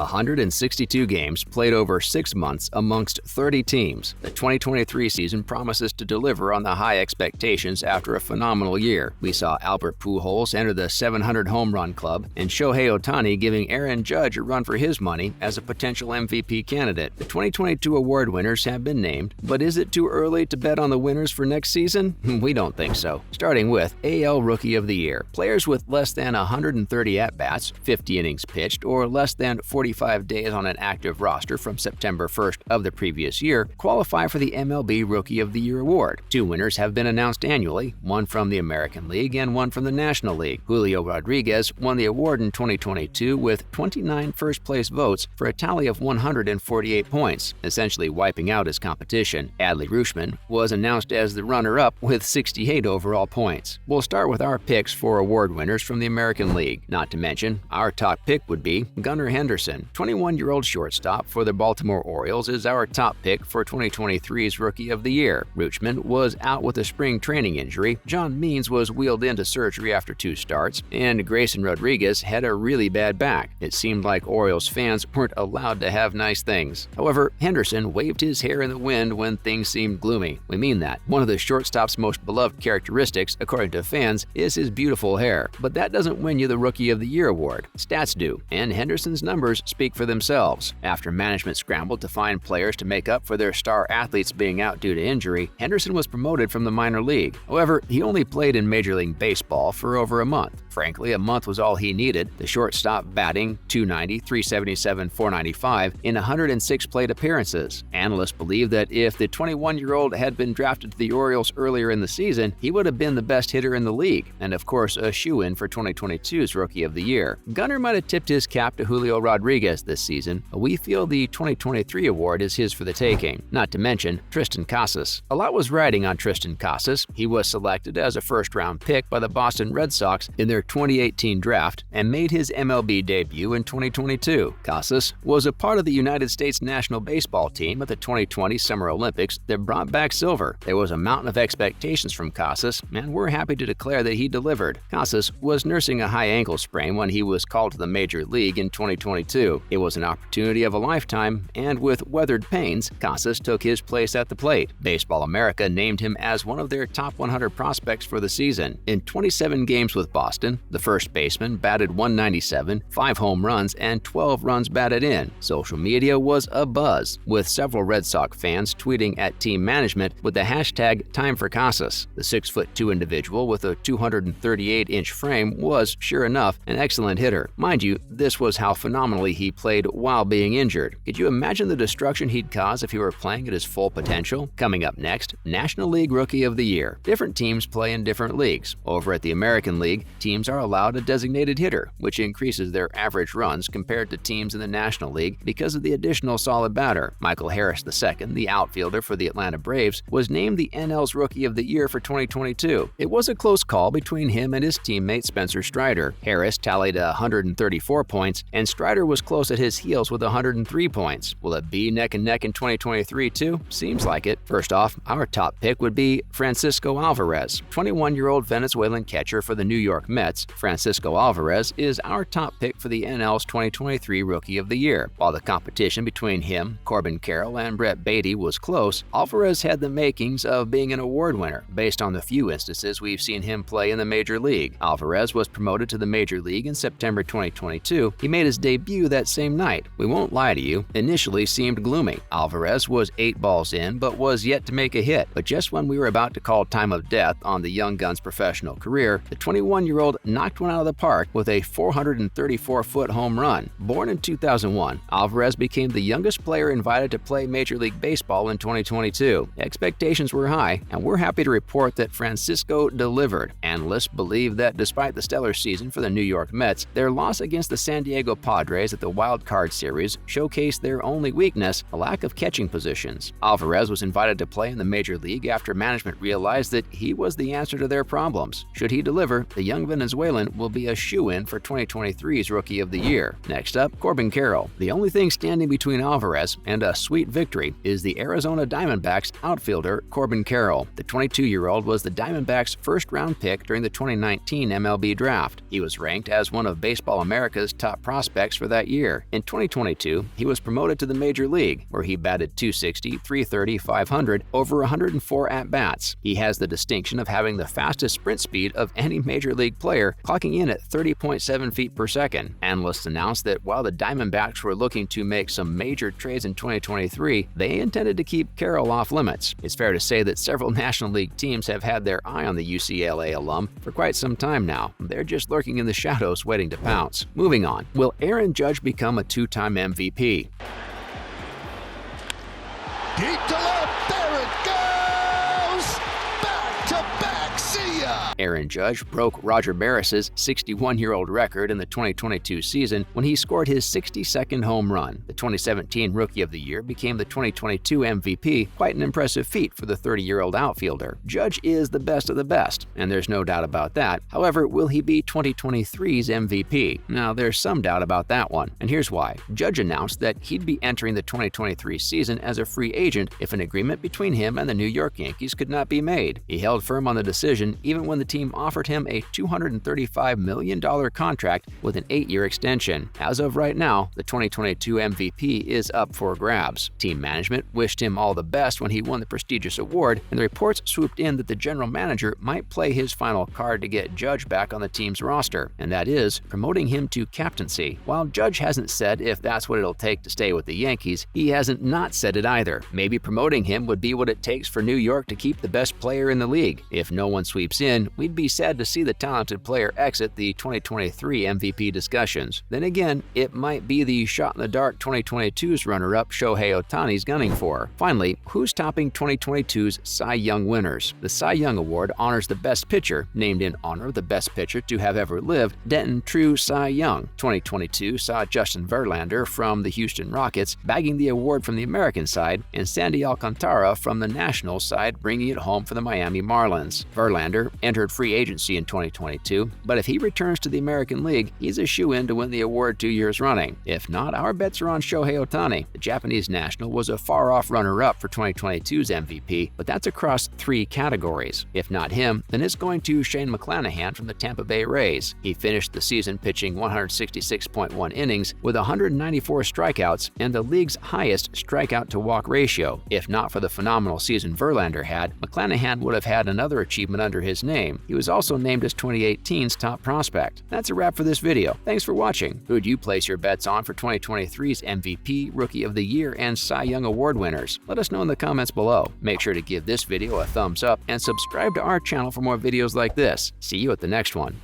162 games played over 6 months amongst 30 teams. The 2023 season promises to deliver on the high expectations after a phenomenal year. We saw Albert Pujols enter the 700 home run club, and Shohei Ohtani giving Aaron Judge a run for his money as a potential MVP candidate. The 2022 award winners have been named, but is it too early to bet on the winners for next season? We don't think so. Starting with AL Rookie of the Year. Players with less than 130 at-bats, 50 innings pitched, or less than 45 days on an active roster from September 1st of the previous year qualify for the MLB Rookie of the Year award. 2 winners have been announced annually, one from the American League and one from the National League. Julio Rodriguez won the award in 2022 with 29 first-place votes for a tally of 148 points, essentially wiping out his competition. Adley Rutschman was announced as the runner-up with 68 overall points. We'll start with our picks for award winners from the American League. Not to mention, our top pick would be Gunnar Henderson. 21-year-old shortstop for the Baltimore Orioles is our top pick for 2023's Rookie of the Year. Rutschman was out with a spring training injury, John Means was wheeled into surgery after 2 starts, and Grayson Rodriguez had a really bad back. It seemed like Orioles fans weren't allowed to have nice things. However, Henderson waved his hair in the wind when things seemed gloomy. We mean that. One of the shortstop's most beloved characteristics, according to fans, is his beautiful hair. But that doesn't win you the Rookie of the Year award. Stats do, and Henderson's numbers speak for themselves. After management scrambled to find players to make up for their star athletes being out due to injury, Henderson was promoted from the minor league. However, he only played in Major League Baseball for over a month. Frankly, a month was all he needed. The shortstop batting .290, .377, .495 in 106 plate appearances. Analysts believe that if the 21-year-old had been drafted to the Orioles earlier in the season, he would have been the best hitter in the league, and of course a shoo-in for 2022's Rookie of the Year. Gunnar might have tipped his cap to Julio Rodriguez this season, but we feel the 2023 award is his for the taking. Not to mention Triston Casas. A lot was riding on Triston Casas. He was selected as a first-round pick by the Boston Red Sox in their 2018 draft and made his MLB debut in 2022. Casas was a part of the United States national baseball team at the 2020 Summer Olympics that brought back silver. There was a mountain of expectations from Casas, and we're happy to declare that he delivered. Casas was nursing a high ankle sprain when he was called to the Major League in 2022. It was an opportunity of a lifetime, and with weathered pains, Casas took his place at the plate. Baseball America named him as one of their top 100 prospects for the season. In 27 games with Boston, the first baseman batted .197, 5 home runs, and 12 runs batted in. Social media was abuzz, with several Red Sox fans tweeting at team management with the hashtag #TimeForCasas. The 6'2" individual with a 238-inch frame was, sure enough, an excellent hitter. Mind you, this was how phenomenally he played while being injured. Could you imagine the destruction he'd cause if he were playing at his full potential? Coming up next, National League Rookie of the Year. Different teams play in different leagues. Over at the American League, teams are allowed a designated hitter, which increases their average runs compared to teams in the National League because of the additional solid batter. Michael Harris II, the outfielder for the Atlanta Braves, was named the NL's Rookie of the Year for 2022. It was a close call between him and his teammate Spencer Strider. Harris tallied 134 points, and Strider was close at his heels with 103 points. Will it be neck and neck in 2023 too? Seems like it. First off, our top pick would be Francisco Alvarez, 21-year-old Venezuelan catcher for the New York Mets. Francisco Alvarez is our top pick for the NL's 2023 Rookie of the Year. While the competition between him, Corbin Carroll, and Brett Beatty was close, Alvarez had the makings of being an award winner based on the few instances we've seen him play in the Major League. Alvarez was promoted to the Major League in September 2022. He made his debut that same night. We won't lie to you, initially seemed gloomy. Alvarez was 8 balls in, but was yet to make a hit. But just when we were about to call time of death on the young gun's professional career, the 21-year-old knocked one out of the park with a 434-foot home run. Born in 2001, Alvarez became the youngest player invited to play Major League Baseball in 2022. Expectations were high, and we're happy to report that Francisco delivered. Analysts believe that despite the stellar season for the New York Mets, their loss against the San Diego Padres at the Wild Card Series showcased their only weakness, a lack of catching positions. Alvarez was invited to play in the Major League after management realized that he was the answer to their problems. Should he deliver, the young Venezuelan Venezuelan will be a shoo-in for 2023's Rookie of the Year. Next up, Corbin Carroll. The only thing standing between Alvarez and a sweet victory is the Arizona Diamondbacks outfielder Corbin Carroll. The 22-year-old was the Diamondbacks' first-round pick during the 2019 MLB Draft. He was ranked as one of Baseball America's top prospects for that year. In 2022, he was promoted to the Major League, where he batted .260, .330, .500 over 104 at-bats. He has the distinction of having the fastest sprint speed of any Major League player, clocking in at 30.7 feet per second. Analysts announced that while the Diamondbacks were looking to make some major trades in 2023, they intended to keep Carroll off limits. It's fair to say that several National League teams have had their eye on the UCLA alum for quite some time now. They're just lurking in the shadows waiting to pounce. Moving on, will Aaron Judge become a two-time MVP? Deep to left, there it goes! Back to back, see ya! Aaron Judge broke Roger Maris's 61-year-old record in the 2022 season when he scored his 62nd home run. The 2017 Rookie of the Year became the 2022 MVP, quite an impressive feat for the 30-year-old outfielder. Judge is the best of the best, and there's no doubt about that. However, will he be 2023's MVP? Now, there's some doubt about that one, and here's why. Judge announced that he'd be entering the 2023 season as a free agent if an agreement between him and the New York Yankees could not be made. He held firm on the decision even when the team offered him a $235 million contract with an 8-year extension. As of right now, the 2022 MVP is up for grabs. Team management wished him all the best when he won the prestigious award, and the reports swooped in that the general manager might play his final card to get Judge back on the team's roster, and that is promoting him to captaincy. While Judge hasn't said if that's what it'll take to stay with the Yankees, he hasn't not said it either. Maybe promoting him would be what it takes for New York to keep the best player in the league. If no one sweeps in, we'd be sad to see the talented player exit the 2023 MVP discussions. Then again, it might be the shot-in-the-dark 2022's runner-up Shohei Ohtani's gunning for. Finally, who's topping 2022's Cy Young winners? The Cy Young Award honors the best pitcher, named in honor of the best pitcher to have ever lived, Denton True Cy Young. 2022 saw Justin Verlander from the Houston Rockets bagging the award from the American side, and Sandy Alcantara from the National side bringing it home for the Miami Marlins. Verlander entered free agency in 2022, but if he returns to the American League, he's a shoo-in to win the award 2 years running. If not, our bets are on Shohei Ohtani. The Japanese national was a far-off runner-up for 2022's MVP, but that's across 3 categories. If not him, then it's going to Shane McClanahan from the Tampa Bay Rays. He finished the season pitching 166.1 innings with 194 strikeouts and the league's highest strikeout-to-walk ratio. If not for the phenomenal season Verlander had, McClanahan would have had another achievement under his name. He was also named as 2018's top prospect. That's a wrap for this video. Thanks for watching. Who'd you place your bets on for 2023's MVP, Rookie of the Year, and Cy Young Award winners? Let us know in the comments below. Make sure to give this video a thumbs up and subscribe to our channel for more videos like this. See you at the next one.